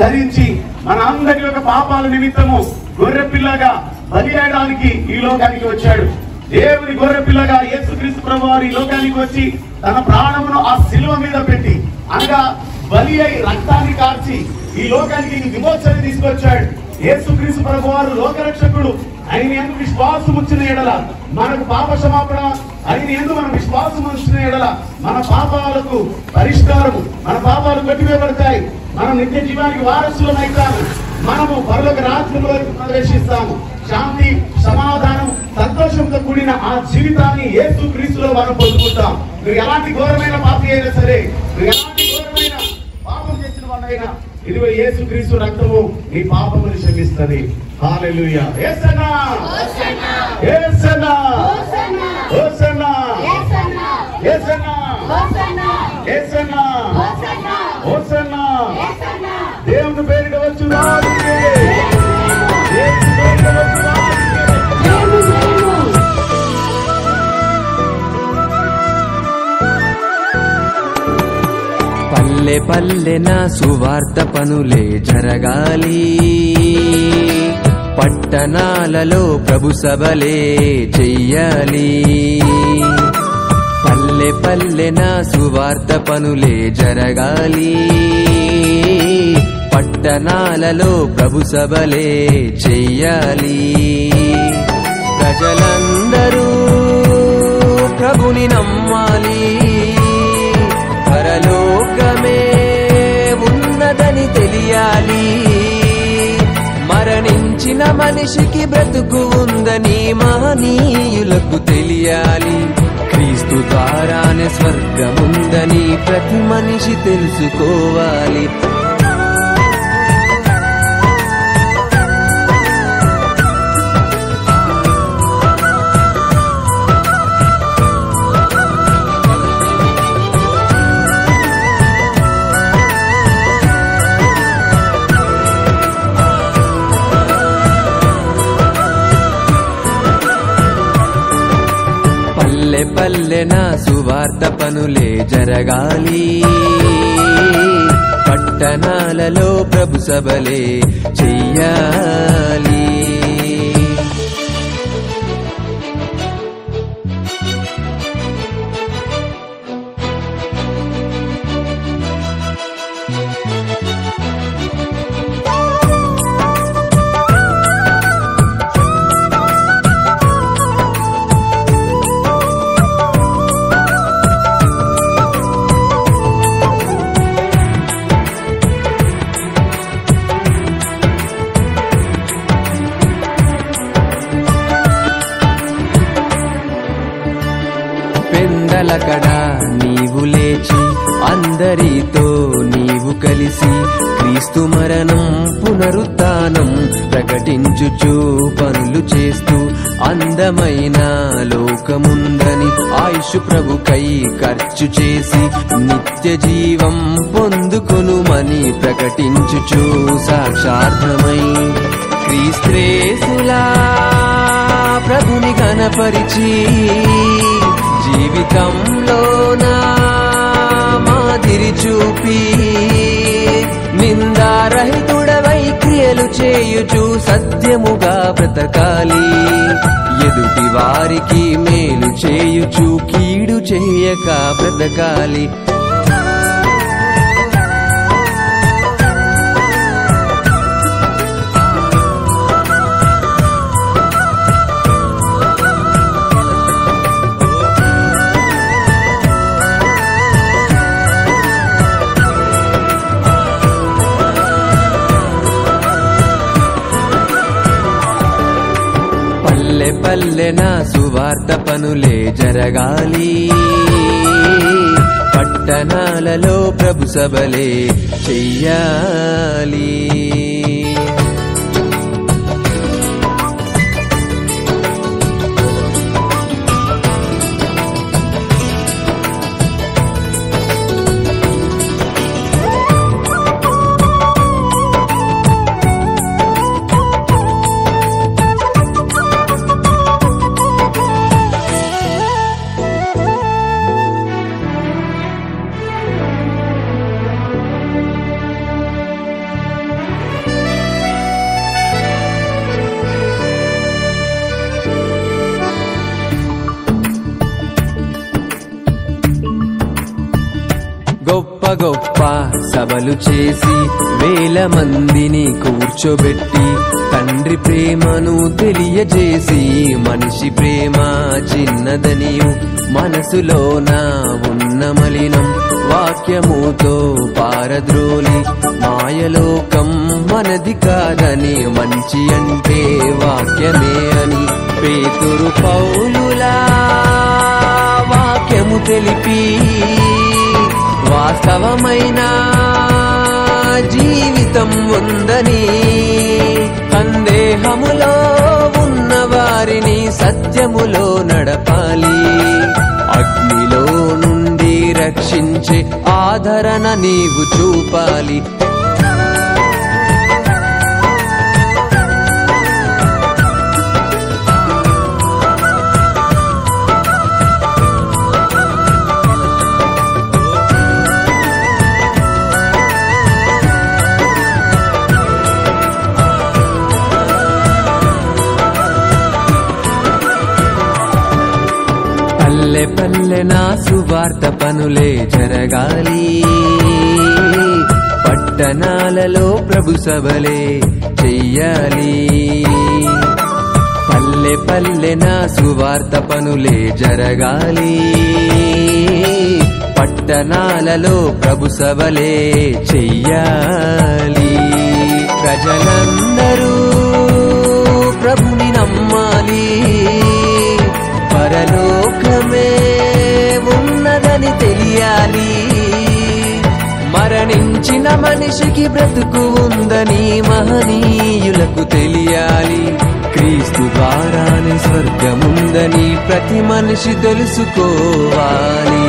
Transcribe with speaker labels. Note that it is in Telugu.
Speaker 1: ధరించి మన అందరి యొక్క పాపాల నిమిత్తము గొర్రె పిల్లగా బలి అయ్యడానికి ఈ లోకానికి వచ్చాడు. దేవుని గొర్రె పిల్లగా యేసుక్రీస్తు ప్రభువారు ఈ లోకానికి వచ్చి తన ప్రాణమును ఆ శిలువ మీద పెట్టి అనగా బలి అయి రక్తాన్ని కార్చి ఈ లోకానికి విమోచన తీసుకొచ్చాడు. యేసుక్రీస్తు ప్రభువారు లోకరక్షకుడు. ఆయన యందు విశ్వాసం ఉంచిన ఎడల మనకు పాప క్షమాపణ, ఆయన యందు మనం విశ్వాసం ఉంచిన ఎడల మన పాపాలకు పరిష్కారము, మన పాపాలు కొట్టివేయబడతాయి. మనం నిత్య జీవానికి వారసులమైతాము. మనము పరలోక రాజ్యంలోకి ప్రవేశిస్తాము. శాంతి, సమాధానం, సంతోషంతో కూడిన ఆ జీవితాన్ని యేసుక్రీస్తులో మనం పొందుకుంటాం. నువ్వు ఎలాంటి ఘోరమైన పాపి అయినా సరే, నువ్వు ఎలాంటి ఘోరమైన పాపం చేసిన వాడైనా, ఇదిగో యేసుక్రీస్తు రక్తము నీ పాపమును క్షమిస్తుంది. హల్లెలూయా. యేసన్నా హోసన్నా, యేసన్నా హోసన్నా, యేసన్నా హోసన్నా, యేసన్నా హోసన్నా. దేవుని పేరిట వచ్చు వారికి, దేవుని పేరిట వచ్చు వారికి.
Speaker 2: పల్లె పల్లెన సువార్త పనులే జరగాలి, పట్టణాలలో ప్రభు సభలే చెయ్యాలి. పల్లె పల్లెన సువార్త పనులే జరగాలి, పట్టణాలలో ప్రభు సభలే చెయ్యాలి. ప్రజలందరూ ప్రభుని నమ్మాలి, పరలోకమే ఉన్నదని తెలియాలి. మరణించిన మనిషికి బ్రతుకు ఉందని మహనీయులకు తెలియాలి. క్రీస్తు ద్వారానే స్వర్గముందని ప్రతి మనిషి తెలుసుకోవాలి. పల్లె పల్లెన సువార్త పనులే జరగాలి, పట్టణాలలో ప్రభు సభలే చెయ్యాలి. పెందలకడ నీవు లేచి అందరితో నీవు కలిసి క్రీస్తు మరణం పునరుత్థానం ప్రకటించుచు పనులు చేస్తూ అందమైన లోకముందని ఆయుష్ ప్రభుకై ఖర్చు చేసి నిత్య జీవం పొందుకొనుమని ప్రకటించుచు సాక్షార్థమై క్రీస్తులా ప్రభుని ఘనపరిచి జీవితంలోన మాదిరి చూపి నిందారహితుడవై క్రియలు చేయుచు సత్యముగా బ్రతకాలి. ఎదుటి వారికి మేలు చేయుచు కీడు చేయక బ్రతకాలి. పల్లె పల్లెన సువార్త పనులే జరగాలి, పట్టణాలలో ప్రభు సభలే చెయ్యాలి. గొప్ప సభలు చేసి వేల మందిని కూర్చోబెట్టి తండ్రి ప్రేమను తెలియజేసి మనిషి ప్రేమ చిన్నదనియు మనసులోన ఉన్న మలినం వాక్యముతో పారద్రోలి మాయలోకం మనది కాదని మంచి అంటే వాక్యమే అని పేతురు పౌలులా వాక్యము తెలిపి వాస్తవమైన జీవితం ఉందని సందేహములో ఉన్న వారిని సత్యములో నడపాలి అగ్నిలో నుండి రక్షించే ఆదరణ నీవు చూపాలి పల్లె పల్లె నా సువార్త పనులే జరగాలి పట్టణాలలో ప్రభు సభలే చెయ్యాలి పల్లె పల్లె నా సువార్త పనులే జరగాలి పట్టణాలలో ప్రభు సభలే చెయ్యాలి ప్రజలందరూ ప్రభుని నమ్మాలి పరలోకమే ఉన్నదని తెలియాలి మరణించిన మనిషికి బ్రతుకు ఉందని మహనీయులకు తెలియాలి క్రీస్తు ద్వారానే స్వర్గముందని ప్రతి మనిషి తెలుసుకోవాలి